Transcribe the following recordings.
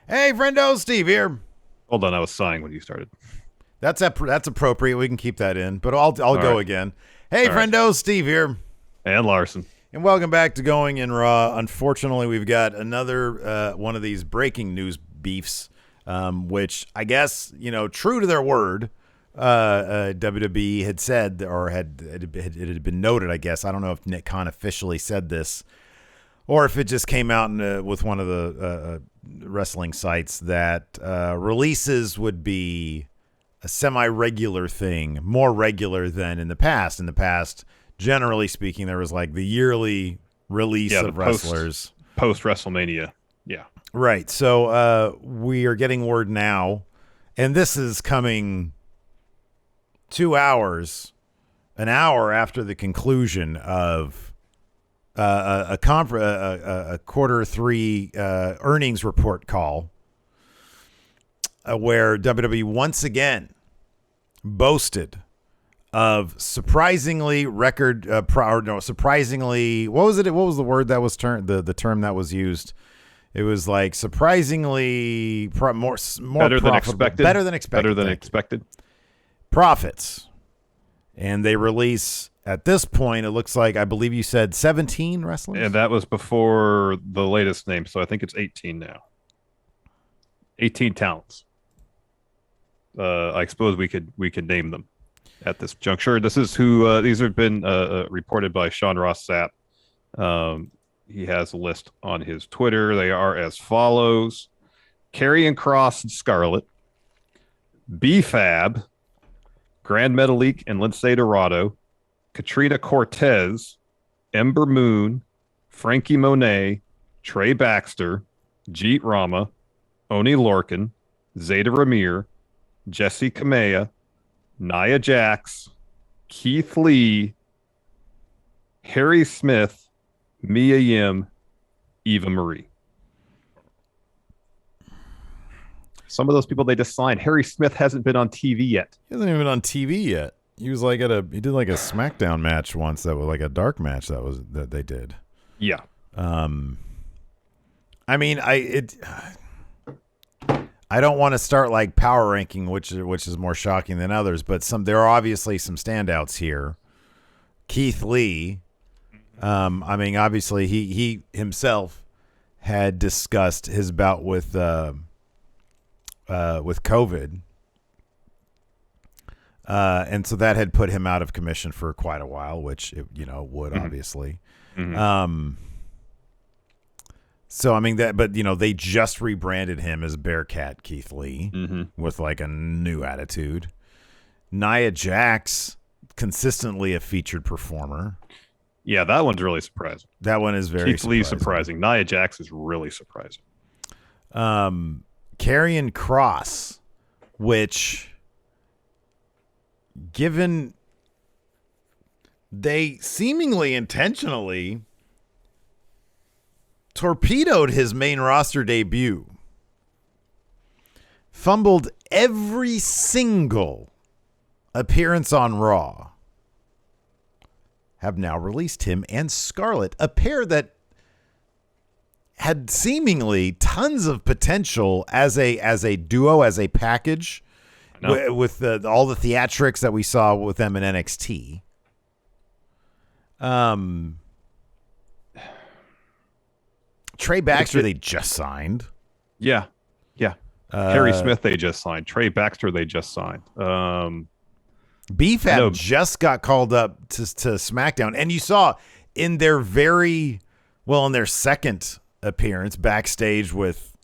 Hey, friendo, Steve here. Hold on, I was sighing when you started. That's appropriate. We can keep that in, but I'll All go right, again. Hey, all right. friendo, Steve here, And Larson. and welcome back to Going in Raw. Unfortunately, we've got another one of these breaking news beefs, which I guess true to their word, WWE had said, or it had been noted. I guess I don't know if Nick Khan officially said this, or if it just came out with one of the wrestling sites that releases would be a semi-regular thing, more regular than in the past. In the past, generally speaking, there was like the yearly release of wrestlers. Post WrestleMania. Yeah. Right. So we are getting word now, and this is coming 2 hours, an hour after the conclusion of a quarter three earnings report call, where WWE once again boasted of surprisingly surprisingly, what was it? What was the word that was the term that was used? It was like surprisingly more Better than expected. Better than expected. Profits. And they release, at this point, it looks like, I believe you said 17 wrestlers? And that was before the latest name, so I think it's 18 now. 18 talents. I suppose we could name them at this juncture. This is who these have been reported by Sean Ross Sapp. He has a list on his Twitter. They are as follows: Karrion Kross and Scarlett, B-Fab, Grand Metalik and Lince Dorado, Katrina Cortez, Ember Moon, Frankie Monet, Trey Baxter, Jeet Rama, Oni Lorcan, Zeta Ramir, Jesse Kamea, Nia Jax, Keith Lee, Harry Smith, Mia Yim, Eva Marie. Some of those people they just signed. Harry Smith hasn't been on TV yet. He hasn't even been on TV yet. He was like he did like a SmackDown match once that was like a dark match that they did. Yeah. I mean, I don't want to start like power ranking, which is more shocking than others, but there are obviously some standouts here. Keith Lee, I mean, obviously he himself had discussed his bout with COVID, and so that had put him out of commission for quite a while, which it, would obviously. Mm-hmm. So I mean but they just rebranded him as Bearcat Keith Lee with like a new attitude. Nia Jax, consistently a featured performer. Yeah, that one's really surprising. That one is very Keith Lee surprising. Nia Jax is really surprising. Karrion Kross, which, given they seemingly intentionally torpedoed his main roster debut, fumbled every single appearance on Raw, have now released him and Scarlett, a pair that had seemingly tons of potential as a duo, as a package, with all the theatrics that we saw with them in NXT. Trey Baxter, they just signed. Yeah. Harry Smith, they just signed. Trey Baxter, they just signed. B-Fab just got called up to SmackDown, and you saw in their in their second appearance backstage with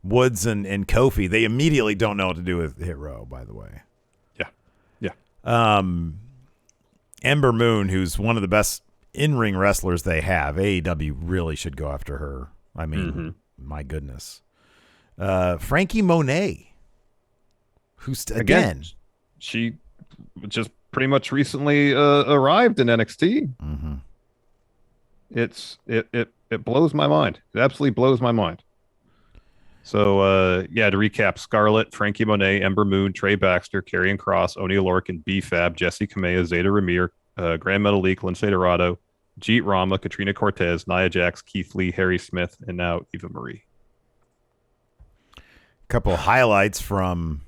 Woods and Kofi, they immediately don't know what to do with Hit Row, by the way. Yeah. Ember Moon, who's one of the best in-ring wrestlers they have. AEW really should go after her. I mean, my goodness. Frankie Monet, who's again, she just pretty much recently arrived in NXT. It blows my mind. It absolutely blows my mind. So to recap: Scarlett, Frankie Monet, Ember Moon, Trey Baxter, Karrion Kross, Oni Lorcan, B-Fab, Jesse Kamea, Zeta Ramir, Grand Metalik, Lince Dorado, Jeet Rama, Katrina Cortez, Nia Jax, Keith Lee, Harry Smith, and now Eva Marie. couple highlights from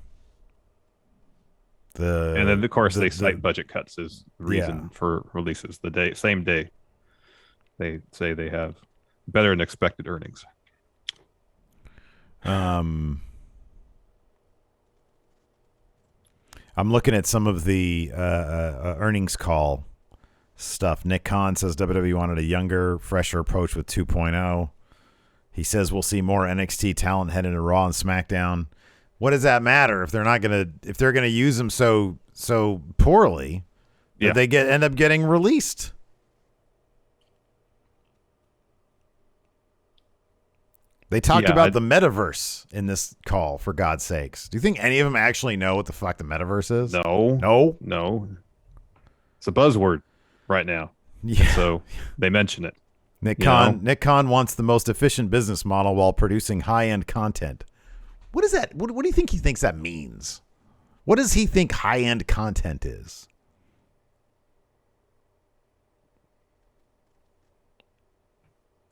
and then of course they cite budget cuts as reason for releases. Same day, they say they have better than expected earnings. I'm looking at some of the earnings call stuff. Nick Khan says WWE wanted a younger, fresher approach with 2.0. He says we'll see more NXT talent head into Raw and SmackDown. What does that matter if they're gonna use them so poorly that they end up getting released? They talked about the metaverse in this call, for God's sakes. Do you think any of them actually know what the fuck the metaverse is? No. It's a buzzword right now. Yeah. So they mention it. Nick Khan wants the most efficient business model while producing high-end content. What is that? What do you think he thinks that means? What does he think high-end content is?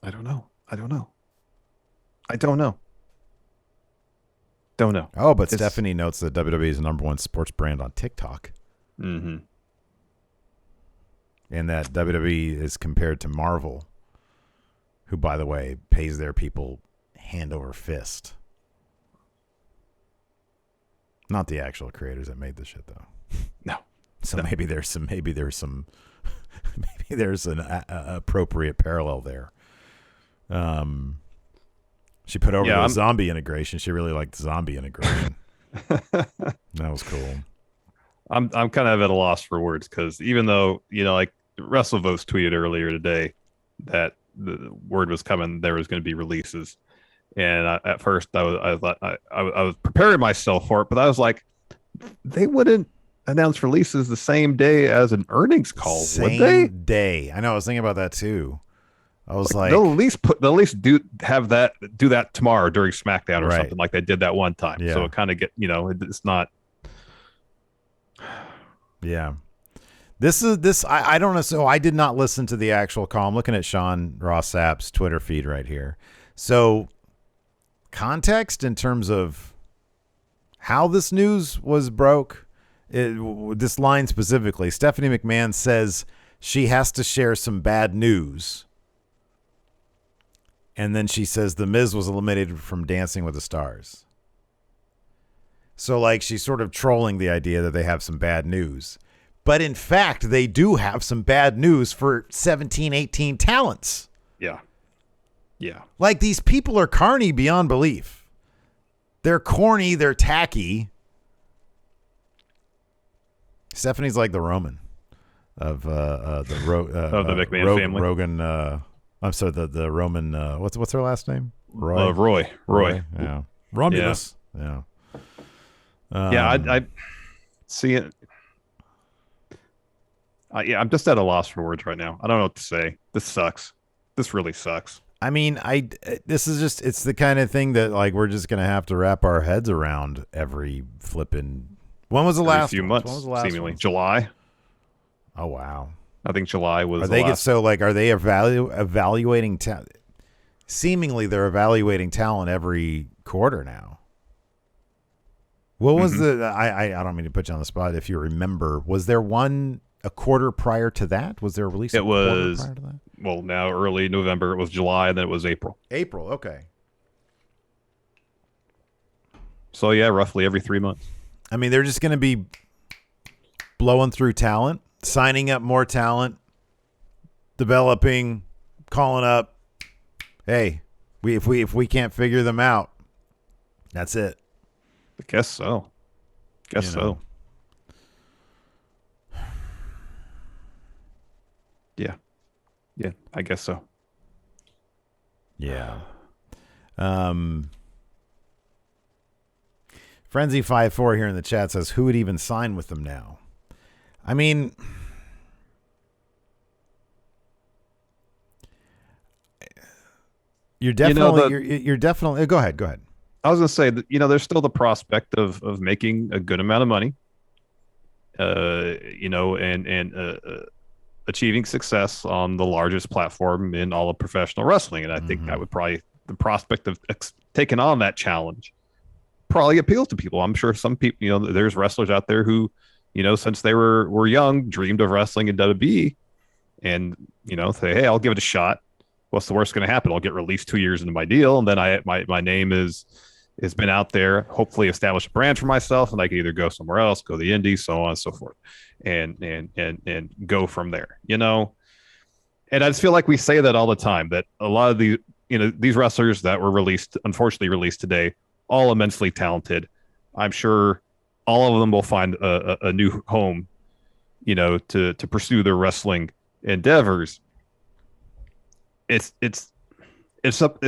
I don't know. Don't know. Oh, but Stephanie notes that WWE is the #1 sports brand on TikTok. Mm-hmm. And that WWE is compared to Marvel, who, by the way, pays their people hand over fist. Not the actual creators that made the shit, though. No. So maybe there's an appropriate parallel there. She put over the zombie integration. She really liked the zombie integration. That was cool. I'm kind of at a loss for words because even though, like WrestleVotes tweeted earlier today that the word was coming, there was going to be releases. And at first I was preparing myself for it, but I was like, they wouldn't announce releases the same day as an earnings call, would they? Same day. I know. I was thinking about that too. I was like, they'll at least do that tomorrow during SmackDown or something like they did that one time. Yeah. So it kind of it's not. Yeah. I don't know. So I did not listen to the actual call. I'm looking at Sean Ross Sapp's Twitter feed right here. So context in terms of how this news was broke, this line specifically, Stephanie McMahon says she has to share some bad news. And then she says The Miz was eliminated from Dancing with the Stars. So, like, she's sort of trolling the idea that they have some bad news. But, in fact, they do have some bad news for 17, 18 talents. Yeah. Yeah. Like, these people are carny beyond belief. They're corny. They're tacky. Stephanie's like the Roman of the McMahon family. Rogan. I'm sorry, the Roman. What's her last name? Roy. Yeah. Romulus. Yeah. I see it. I'm just at a loss for words right now. I don't know what to say. This sucks. This really sucks. I mean, this is just, it's the kind of thing that, like, we're just going to have to wrap our heads around every flipping. When was the last few months? Seemingly July. Oh, wow. I think July was. Are they evaluating talent? Seemingly, they're evaluating talent every quarter now. What was I don't mean to put you on the spot. If you remember, was there one a quarter prior to that? Was there a release? It was prior to that? Well, now early November. It was July, and then it was April. April, okay. So yeah, roughly every 3 months. I mean, they're just going to be blowing through talent, signing up more talent, developing, calling up. Hey, if we can't figure them out, that's it. I guess so. So. Yeah. Yeah, I guess so. Yeah. Frenzy54 here in the chat says, who would even sign with them now? I mean, you're definitely, you're definitely, go ahead. I was going to say that, there's still the prospect of making a good amount of money, and achieving success on the largest platform in all of professional wrestling. And I think that would probably, the prospect of taking on that challenge probably appeals to people. I'm sure some people, there's wrestlers out there who, since they were young, dreamed of wrestling in WWE, and say, hey, I'll give it a shot. What's the worst going to happen? I'll get released 2 years into my deal, and then my name has been out there. Hopefully, establish a brand for myself, and I can either go somewhere else, go to the indies, so on and so forth, and go from there. And I just feel like we say that all the time. That a lot of these wrestlers that were unfortunately released today, all immensely talented. I'm sure all of them will find a new home, to pursue their wrestling endeavors. It's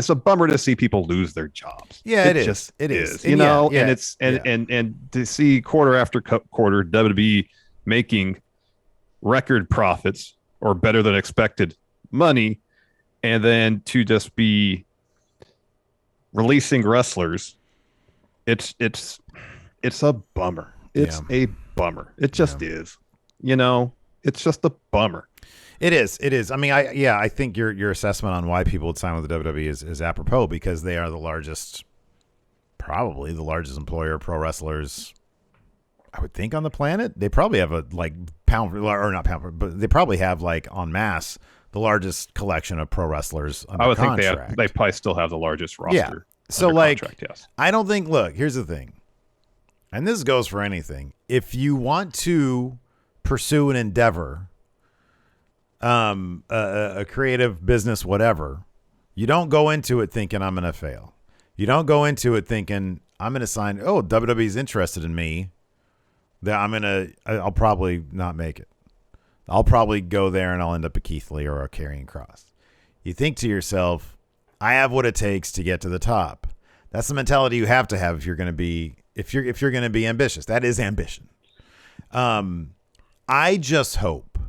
a bummer to see people lose their jobs. Yeah, it is. Just it is. And to see quarter after quarter WWE making record profits or better than expected money, and then to just be releasing wrestlers, it's a bummer. It's a bummer. It just is. It's just a bummer. It is. I mean, I think your assessment on why people would sign with the WWE is apropos, because they are probably the largest employer of pro wrestlers, I would think, on the planet. They probably have but they probably have, like, en masse, the largest collection of pro wrestlers under contract. I would think they probably still have the largest roster. Yeah. So, like, contract, yes. I don't think, look, here's the thing, and this goes for anything. If you want to pursue an endeavor, a creative business, whatever, you don't go into it thinking I'm going to fail. You don't go into it thinking I'm going to sign, WWE's interested in me, that I'll probably not make it. I'll probably go there and I'll end up a Keith Lee or a Karrion Kross. You think to yourself, I have what it takes to get to the top. That's the mentality you have to have if you're going to be ambitious. That is ambition. I just hope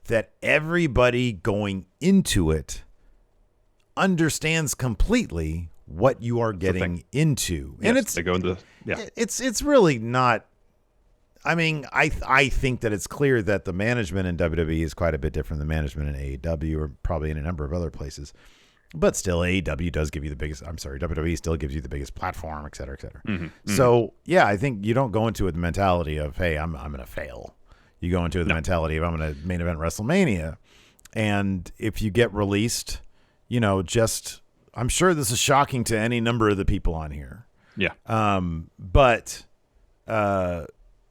that everybody going into it understands completely what you are getting into. Yes, And they go into it's really not. I mean, I think that it's clear that the management in WWE is quite a bit different than management in AEW, or probably in a number of other places. But still, AEW does give you the biggest. I'm sorry, WWE still gives you the biggest platform, et cetera, et cetera. So yeah, I think you don't go into it with the mentality of, hey, I'm going to fail. You go into it with the mentality of, I'm going to main event WrestleMania. And if you get released, I'm sure this is shocking to any number of the people on here. Yeah. But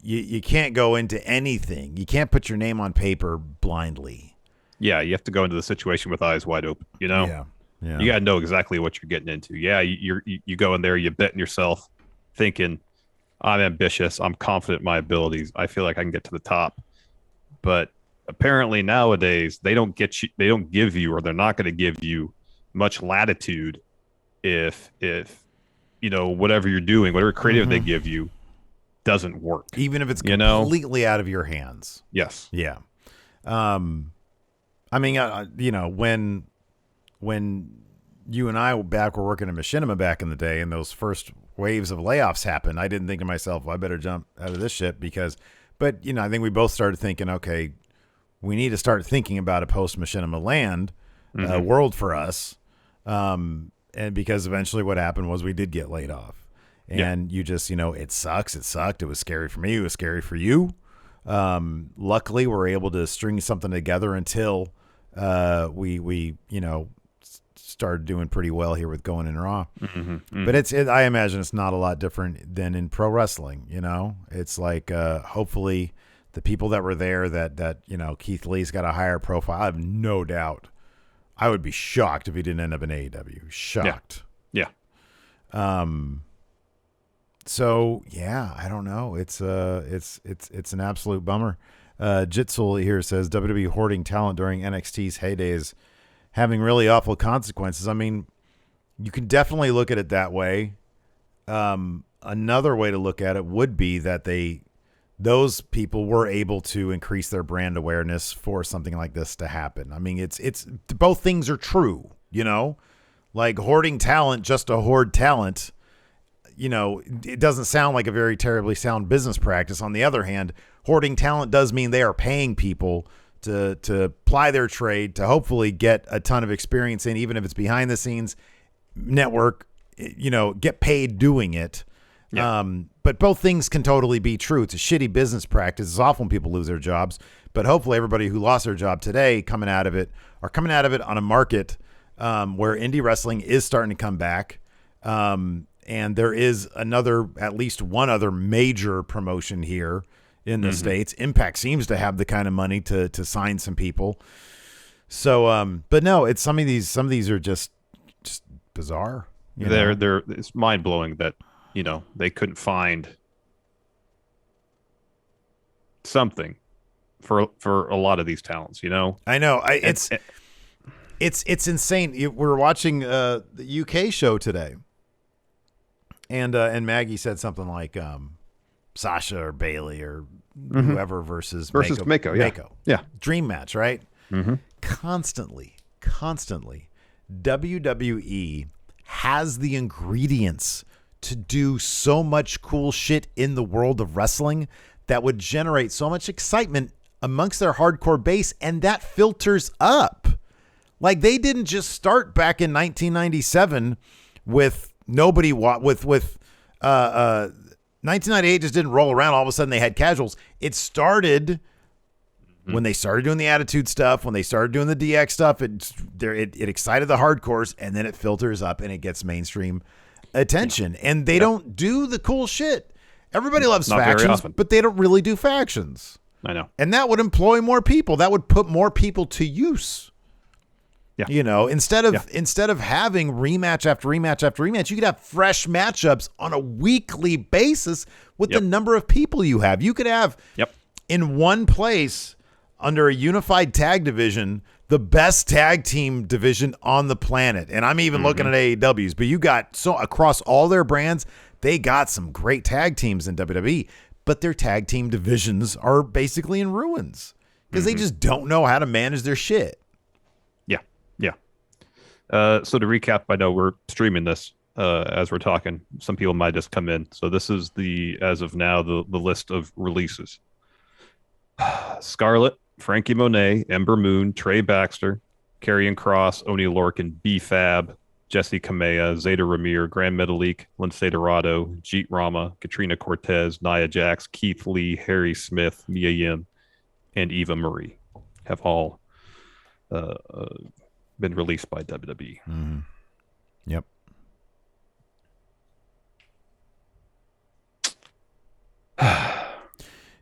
you can't go into anything. You can't put your name on paper blindly. Yeah, you have to go into the situation with eyes wide open. Yeah. You got to know exactly what you're getting into. Yeah, you go in there, you bet in yourself, thinking, I'm ambitious, I'm confident in my abilities, I feel like I can get to the top. But apparently nowadays they don't give you, or they're not going to give you much latitude if whatever you're doing, whatever creative they give you, doesn't work, even if it's completely out of your hands. Yes. Yeah. I mean, when you and I were working in Machinima back in the day, and those first waves of layoffs happened, I didn't think to myself, well, I better jump out of this shit, but I think we both started thinking, okay, we need to start thinking about a post Machinima land world for us. And because eventually what happened was we did get laid off. And you just, it sucks. It sucked. It was scary for me. It was scary for you. Luckily, we're able to string something together until we started doing pretty well here with Going in Raw. But I imagine it's not a lot different than in pro wrestling. It's like hopefully the people that were there that Keith Lee's got a higher profile. I have no doubt. I would be shocked if he didn't end up in AEW. Shocked. Yeah. So yeah, I don't know. It's an absolute bummer. Jitsul here says WWE hoarding talent during NXT's heydays, having really awful consequences. I mean, you can definitely look at it that way. Another way to look at it would be that those people were able to increase their brand awareness for something like this to happen. I mean, it's both things are true, like hoarding talent just to hoard talent. It doesn't sound like a very terribly sound business practice. On the other hand, hoarding talent does mean they are paying people to ply their trade, to hopefully get a ton of experience in, even if it's behind the scenes, network, get paid doing it. Yeah. But both things can totally be true. It's a shitty business practice. It's awful when people lose their jobs. But hopefully everybody who lost their job today coming out of it on a market where indie wrestling is starting to come back. And there is at least one other major promotion here in the States. Impact seems to have the kind of money to sign some people. So, but no, it's some of these are just bizarre. It's mind blowing that, they couldn't find something for a lot of these talents, I know. It's insane. We were watching the UK show today, and Maggie said something like Sasha or Bailey or whoever versus Mako. Yeah. Dream match, right? Mm-hmm. Constantly, WWE has the ingredients to do so much cool shit in the world of wrestling that would generate so much excitement amongst their hardcore base, and that filters up. Like, they didn't just start back in 1997 with nobody with 1998 just didn't roll around. All of a sudden they had casuals. It started when they started doing the attitude stuff, when they started doing the DX stuff. It excited the hardcores, and then it filters up and it gets mainstream attention. And they don't do the cool shit. Everybody loves factions, but they don't really do factions. I know. And that would employ more people. That would put more people to use. Yeah. Instead of having rematch after rematch after rematch, you could have fresh matchups on a weekly basis with the number of people you have. You could have in one place under a unified tag division, the best tag team division on the planet. And I'm even looking at AEW's, but you got across all their brands, they got some great tag teams in WWE, but their tag team divisions are basically in ruins because they just don't know how to manage their shit. So to recap, I know we're streaming this as we're talking. Some people might just come in. So this is as of now, the list of releases. Scarlett, Frankie Monet, Ember Moon, Trey Baxter, Karrion Kross, Oni Lorcan, B-Fab, Jesse Kamea, Zeta Ramir, Grand Metalik, Lince Dorado, Jeet Rama, Katrina Cortez, Nia Jax, Keith Lee, Harry Smith, Mia Yim, and Eva Marie have all been released by WWE. Yep.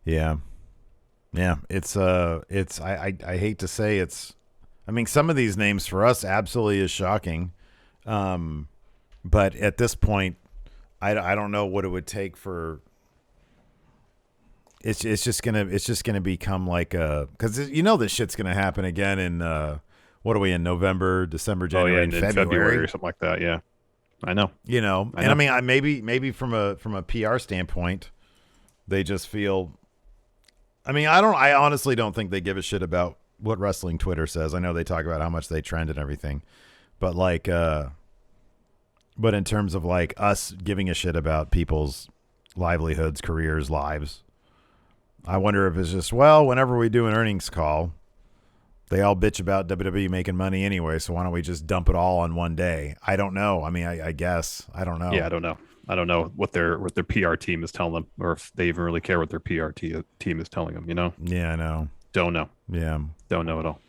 Yeah. It's I hate to say some of these names for us absolutely is shocking. But at this point, I don't know what it would take for. It's just gonna become like because this shit's gonna happen again in what are we in November, December, January, and February or something like that. Yeah, I know. And maybe from a PR standpoint, they just feel. I honestly don't think they give a shit about what wrestling Twitter says. I know they talk about how much they trend and everything, but but in terms of like us giving a shit about people's livelihoods, careers, lives, I wonder if it's just, whenever we do an earnings call, they all bitch about WWE making money anyway, so why don't we just dump it all on one day? I don't know. I guess. I don't know. Yeah, I don't know. I don't know what their PR team is telling them, or if they even really care what their PR team is telling them, Yeah, I know. Don't know. Yeah. Don't know at all.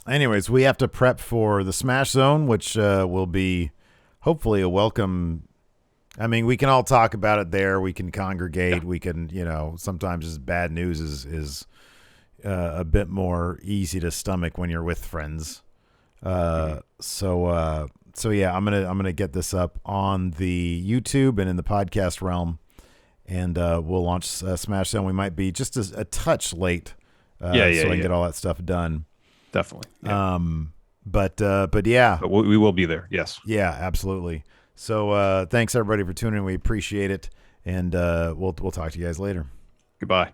Anyways, we have to prep for the Smash Zone, which will be hopefully a welcome. We can all talk about it there. We can congregate. We can, sometimes just bad news is a bit more easy to stomach when you're with friends. So yeah, I'm gonna get this up on the YouTube and in the podcast realm, and we'll launch Smash Zone. We might be just a touch late, so I can get all that stuff done. Definitely. Yeah. But yeah, but we will be there. Yes. Yeah, absolutely. So thanks everybody for tuning in. We appreciate it, and we'll talk to you guys later. Goodbye.